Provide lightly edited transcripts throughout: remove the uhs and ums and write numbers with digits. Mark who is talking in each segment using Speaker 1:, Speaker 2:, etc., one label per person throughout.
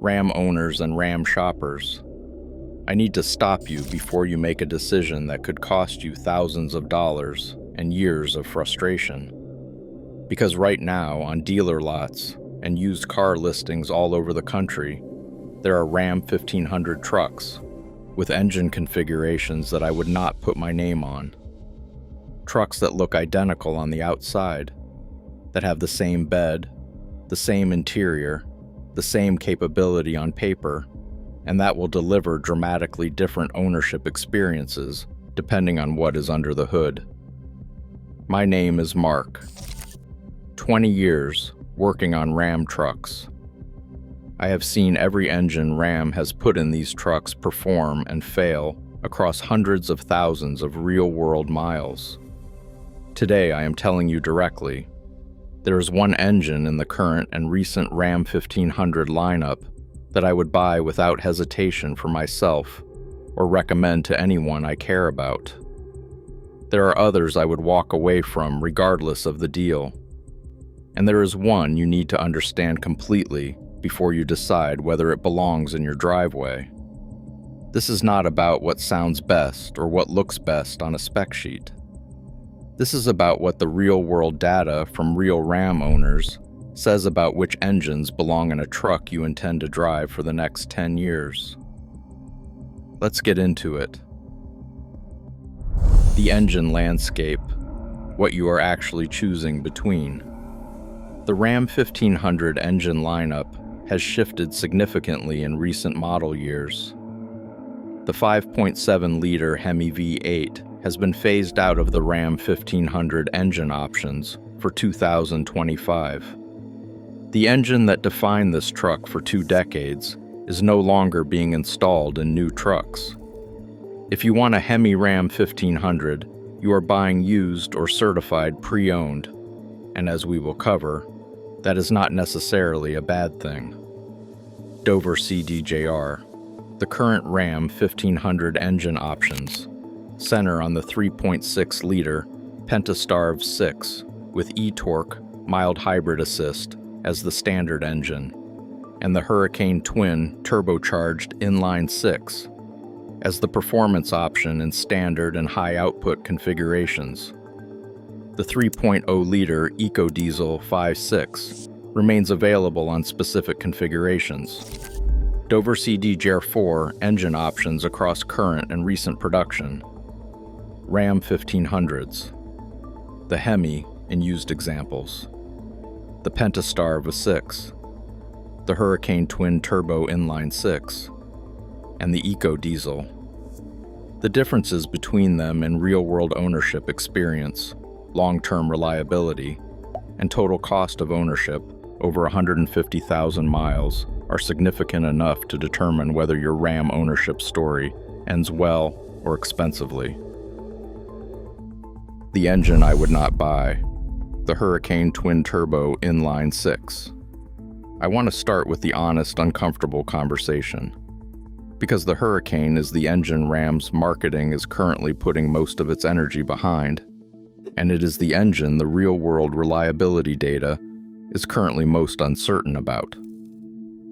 Speaker 1: Ram owners and Ram shoppers, I need to stop you before you make a decision that could cost you thousands of dollars and years of frustration. Because right now, on dealer lots and used car listings all over the country, there are Ram 1500 trucks with engine configurations that I would not put my name on. Trucks that look identical on the outside, that have the same bed, the same interior, the same capability on paper, and that will deliver dramatically different ownership experiences depending on what is under the hood. My name is Mark. 20 years working on Ram trucks. I have seen every engine Ram has put in these trucks perform and fail across hundreds of thousands of real-world miles. Today I am telling you directly, there is one engine in the current and recent Ram 1500 lineup that I would buy without hesitation for myself or recommend to anyone I care about. There are others I would walk away from regardless of the deal. And there is one you need to understand completely before you decide whether it belongs in your driveway. This is not about what sounds best or what looks best on a spec sheet. This is about what the real-world data from real Ram owners says about which engines belong in a truck you intend to drive for the next 10 years. Let's get into it. The engine landscape, what you are actually choosing between. The Ram 1500 engine lineup has shifted significantly in recent model years. The 5.7-liter Hemi V8 has been phased out of the Ram 1500 engine options for 2025. The engine that defined this truck for 2 decades is no longer being installed in new trucks. If you want a Hemi Ram 1500, you are buying used or certified pre-owned, and as we will cover, that is not necessarily a bad thing. Dover CDJR. The current Ram 1500 engine options center on the 3.6-liter Pentastar V6 with e-torque mild hybrid assist as the standard engine, and the Hurricane Twin turbocharged inline 6 as the performance option in standard and high output configurations. The 3.0-liter EcoDiesel V6 remains available on specific configurations. Dover CDJR4 engine options across current and recent production. Ram 1500s. The Hemi in used examples. The Pentastar V6. The Hurricane Twin Turbo Inline 6. And the EcoDiesel. The differences between them in real-world ownership experience, long-term reliability, and total cost of ownership over 150,000 miles are significant enough to determine whether your Ram ownership story ends well or expensively. The engine I would not buy, the Hurricane Twin Turbo Inline 6. I want to start with the honest, uncomfortable conversation. Because the Hurricane is the engine Ram's marketing is currently putting most of its energy behind, and it is the engine the real-world reliability data is currently most uncertain about.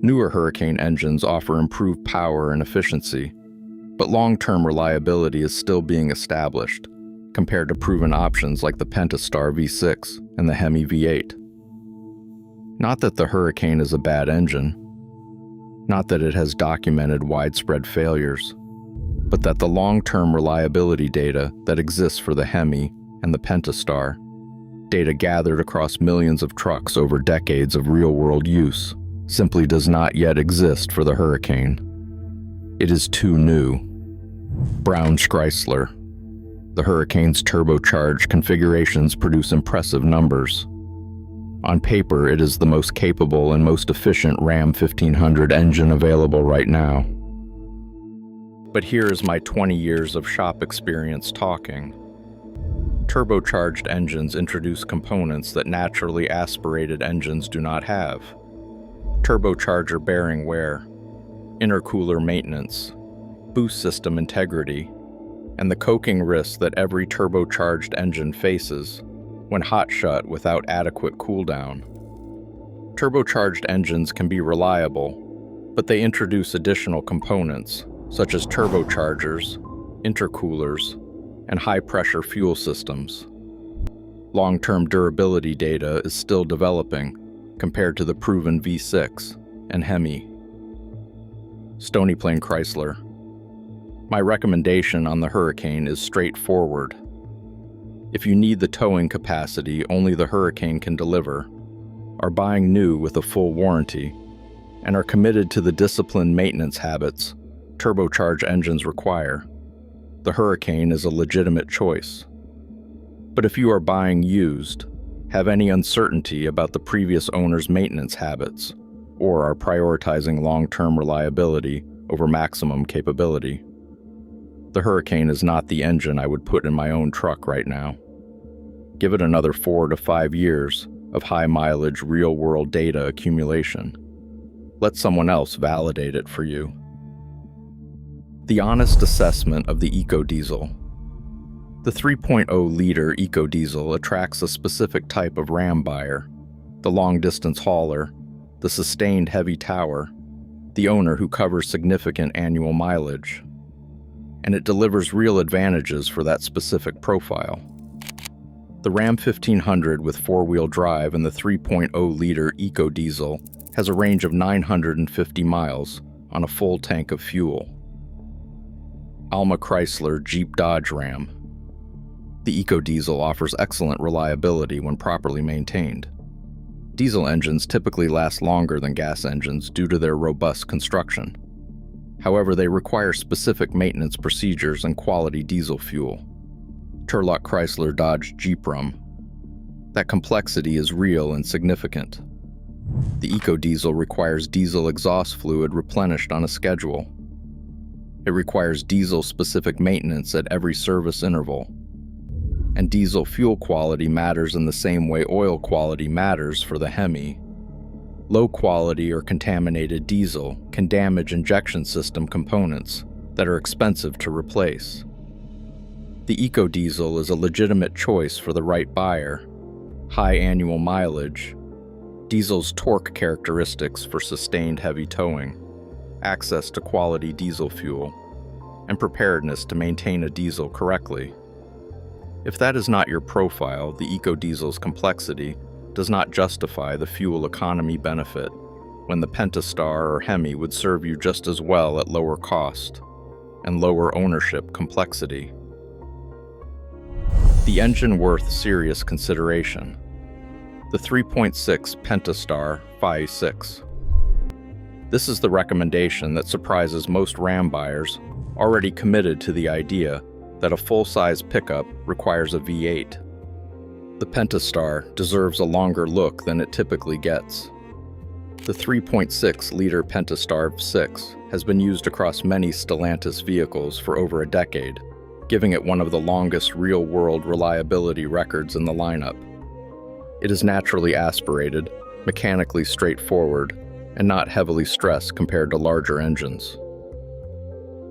Speaker 1: Newer Hurricane engines offer improved power and efficiency, but long-term reliability is still being established, compared to proven options like the Pentastar V6 and the Hemi V8. Not that the Hurricane is a bad engine, not that it has documented widespread failures, but that the long-term reliability data that exists for the Hemi and the Pentastar, data gathered across millions of trucks over decades of real-world use, simply does not yet exist for the Hurricane. It is too new. Brown Chrysler. The Hurricane's turbocharged configurations produce impressive numbers. On paper, it is the most capable and most efficient Ram 1500 engine available right now. But here is my 20 years of shop experience talking. Turbocharged engines introduce components that naturally aspirated engines do not have. Turbocharger bearing wear, intercooler maintenance, boost system integrity, and the coking risk that every turbocharged engine faces when hot shut without adequate cooldown. Turbocharged engines can be reliable, but they introduce additional components, such as turbochargers, intercoolers, and high-pressure fuel systems. Long-term durability data is still developing compared to the proven V6 and Hemi. Stony Plain Chrysler. My recommendation on the Hurricane is straightforward. If you need the towing capacity only the Hurricane can deliver, are buying new with a full warranty, and are committed to the disciplined maintenance habits turbocharged engines require, the Hurricane is a legitimate choice. But if you are buying used, have any uncertainty about the previous owner's maintenance habits, or are prioritizing long-term reliability over maximum capability, the Hurricane is not the engine I would put in my own truck right now. Give it another 4 to 5 years of high-mileage real-world data accumulation. Let someone else validate it for you. The honest assessment of the EcoDiesel. The 3.0-liter EcoDiesel attracts a specific type of Ram buyer, the long-distance hauler, the sustained heavy tower, the owner who covers significant annual mileage, and it delivers real advantages for that specific profile. The Ram 1500 with 4-wheel drive and the 3.0-liter EcoDiesel has a range of 950 miles on a full tank of fuel. Alma Chrysler Jeep Dodge Ram. The EcoDiesel offers excellent reliability when properly maintained. Diesel engines typically last longer than gas engines due to their robust construction. However, they require specific maintenance procedures and quality diesel fuel. Turlock Chrysler Dodge Jeep Ram. That complexity is real and significant. The EcoDiesel requires diesel exhaust fluid replenished on a schedule. It requires diesel-specific maintenance at every service interval. And diesel fuel quality matters in the same way oil quality matters for the Hemi. Low quality or contaminated diesel can damage injection system components that are expensive to replace. The EcoDiesel is a legitimate choice for the right buyer. High annual mileage, diesel's torque characteristics for sustained heavy towing, access to quality diesel fuel, and preparedness to maintain a diesel correctly. If that is not your profile, the EcoDiesel's complexity does not justify the fuel economy benefit when the Pentastar or Hemi would serve you just as well at lower cost and lower ownership complexity. The engine worth serious consideration. The 3.6 Pentastar V6. This is the recommendation that surprises most Ram buyers already committed to the idea that a full-size pickup requires a V8. The Pentastar deserves a longer look than it typically gets. The 3.6-liter Pentastar V6 has been used across many Stellantis vehicles for over a decade, giving it one of the longest real-world reliability records in the lineup. It is naturally aspirated, mechanically straightforward, and not heavily stressed compared to larger engines.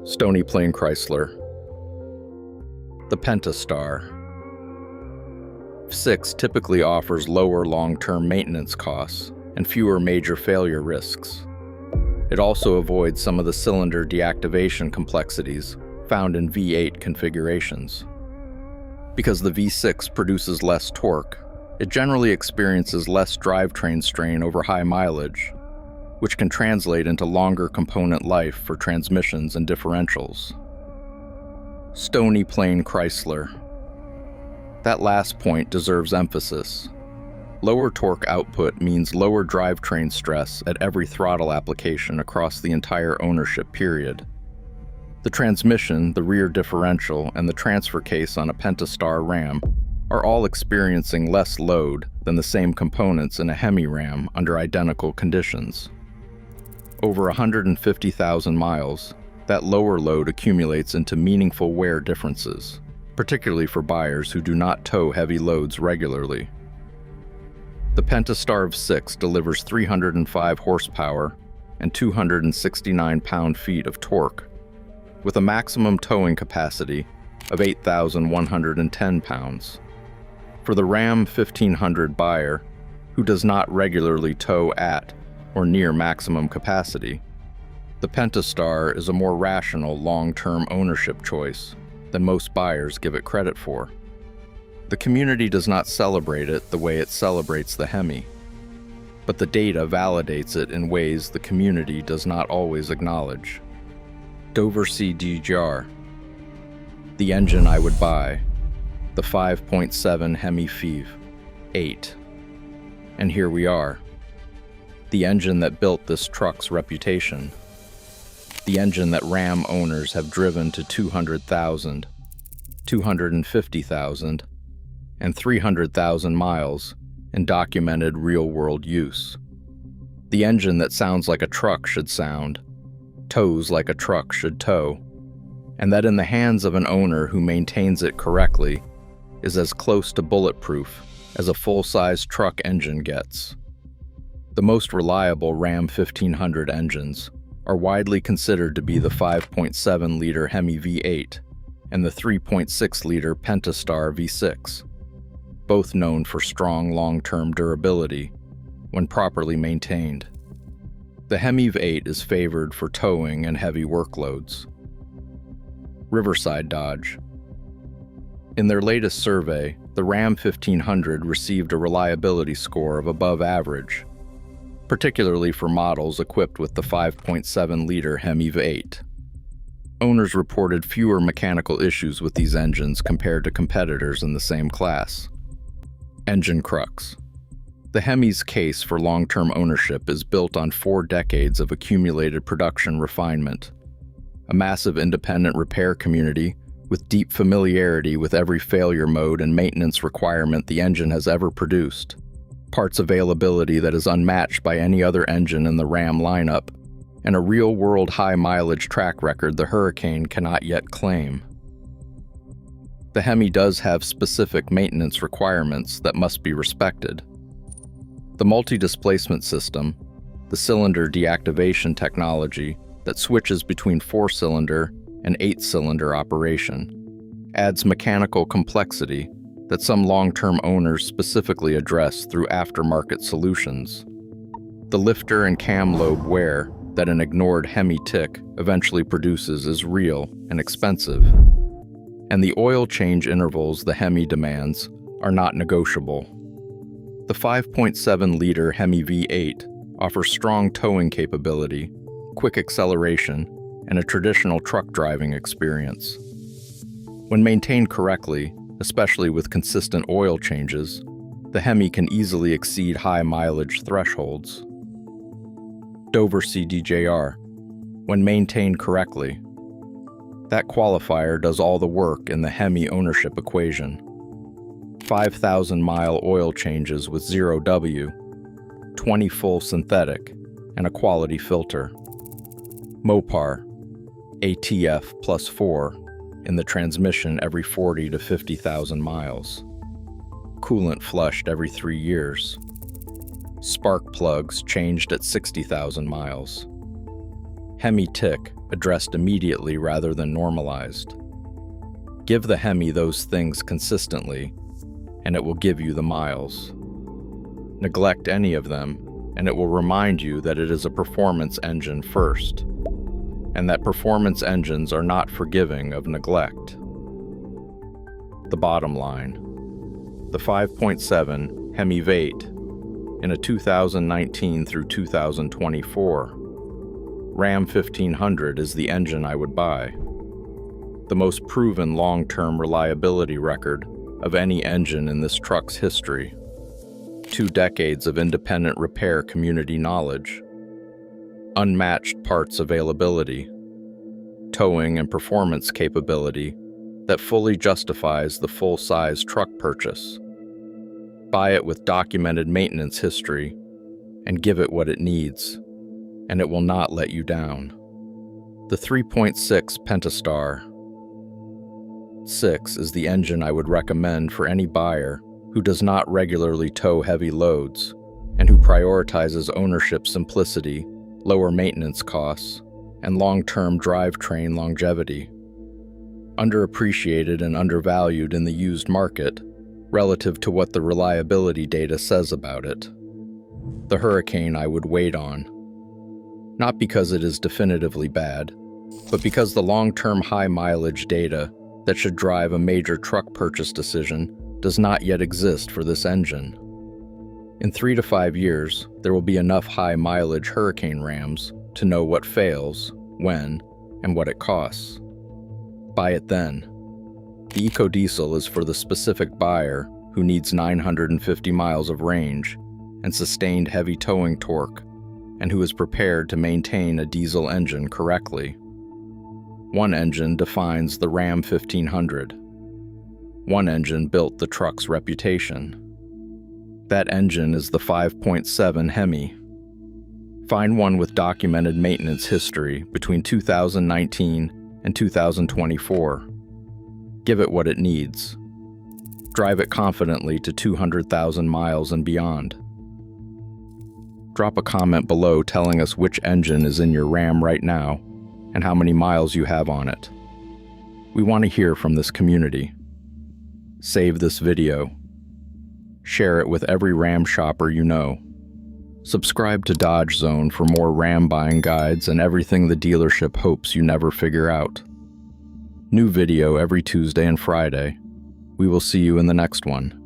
Speaker 1: Stony Plain Chrysler. The Pentastar V6 typically offers lower long-term maintenance costs and fewer major failure risks. It also avoids some of the cylinder deactivation complexities found in V8 configurations. Because the V6 produces less torque, it generally experiences less drivetrain strain over high mileage, which can translate into longer component life for transmissions and differentials. Stony Plain Chrysler. That last point deserves emphasis. Lower torque output means lower drivetrain stress at every throttle application across the entire ownership period. The transmission, the rear differential, and the transfer case on a Pentastar Ram are all experiencing less load than the same components in a Hemi Ram under identical conditions. Over 150,000 miles, that lower load accumulates into meaningful wear differences, particularly for buyers who do not tow heavy loads regularly. The Pentastar V6 delivers 305 horsepower and 269 pound-feet of torque, with a maximum towing capacity of 8,110 pounds. For the Ram 1500 buyer, who does not regularly tow at or near maximum capacity, The Pentastar is a more rational long-term ownership choice than most buyers give it credit for. The community does not celebrate it the way it celebrates the Hemi, but the data validates it in ways the community does not always acknowledge. Dover CDGR. The engine I would buy. The 5.7 Hemi V8. And here we are. The engine that built this truck's reputation. The engine that Ram owners have driven to 200,000, 250,000, and 300,000 miles in documented real-world use. The engine that sounds like a truck should sound, tows like a truck should tow, and that in the hands of an owner who maintains it correctly is as close to bulletproof as a full-size truck engine gets. The most reliable Ram 1500 engines are widely considered to be the 5.7-liter Hemi V8 and the 3.6-liter Pentastar V6, both known for strong long-term durability when properly maintained. The Hemi V8 is favored for towing and heavy workloads. Riverside Dodge. In their latest survey, the Ram 1500 received a reliability score of above average, particularly for models equipped with the 5.7-liter Hemi V8. Owners reported fewer mechanical issues with these engines compared to competitors in the same class. Engine crux. The Hemi's case for long-term ownership is built on 4 decades of accumulated production refinement, a massive independent repair community with deep familiarity with every failure mode and maintenance requirement the engine has ever produced, parts availability that is unmatched by any other engine in the Ram lineup, and a real-world high-mileage track record the Hurricane cannot yet claim. The Hemi does have specific maintenance requirements that must be respected. The multi-displacement system, the cylinder deactivation technology that switches between 4-cylinder and 8-cylinder operation, adds mechanical complexity that some long-term owners specifically address through aftermarket solutions. The lifter and cam lobe wear that an ignored Hemi tick eventually produces is real and expensive, and the oil change intervals the Hemi demands are not negotiable. The 5.7-liter Hemi V8 offers strong towing capability, quick acceleration, and a traditional truck driving experience. When maintained correctly, especially with consistent oil changes, the Hemi can easily exceed high mileage thresholds. Dover CDJR. When maintained correctly. That qualifier does all the work in the Hemi ownership equation. 5,000-mile oil changes with 0W, 20 full synthetic, and a quality filter. Mopar. ATF +4 in the transmission every 40 to 50,000 miles. Coolant flushed every 3 years. Spark plugs changed at 60,000 miles. Hemi tick addressed immediately rather than normalized. Give the Hemi those things consistently, and it will give you the miles. Neglect any of them, and it will remind you that it is a performance engine first, and that performance engines are not forgiving of neglect. The bottom line. The 5.7 Hemi V8 in a 2019 through 2024 Ram 1500 is the engine I would buy. The most proven long-term reliability record of any engine in this truck's history. 2 decades of independent repair community knowledge. Unmatched parts availability. Towing and performance capability that fully justifies the full-size truck purchase. Buy it with documented maintenance history and give it what it needs, and it will not let you down. The 3.6 Pentastar 6 is the engine I would recommend for any buyer who does not regularly tow heavy loads and who prioritizes ownership simplicity, lower maintenance costs, and long-term drivetrain longevity. Underappreciated and undervalued in the used market relative to what the reliability data says about it. The Hurricane I would wait on. Not because it is definitively bad, but because the long-term high-mileage data that should drive a major truck purchase decision does not yet exist for this engine. In 3 to 5 years, there will be enough high-mileage Hurricane Rams to know what fails, when, and what it costs. Buy it then. The EcoDiesel is for the specific buyer who needs 950 miles of range and sustained heavy towing torque, and who is prepared to maintain a diesel engine correctly. One engine defines the Ram 1500. One engine built the truck's reputation. That engine is the 5.7 Hemi. Find one with documented maintenance history between 2019 and 2024. Give it what it needs. Drive it confidently to 200,000 miles and beyond. Drop a comment below telling us which engine is in your Ram right now and how many miles you have on it. We want to hear from this community. Save this video. Share it with every Ram shopper you know. Subscribe to Dodge Zone for more Ram buying guides and everything the dealership hopes you never figure out. New video every Tuesday and Friday. We will see you in the next one.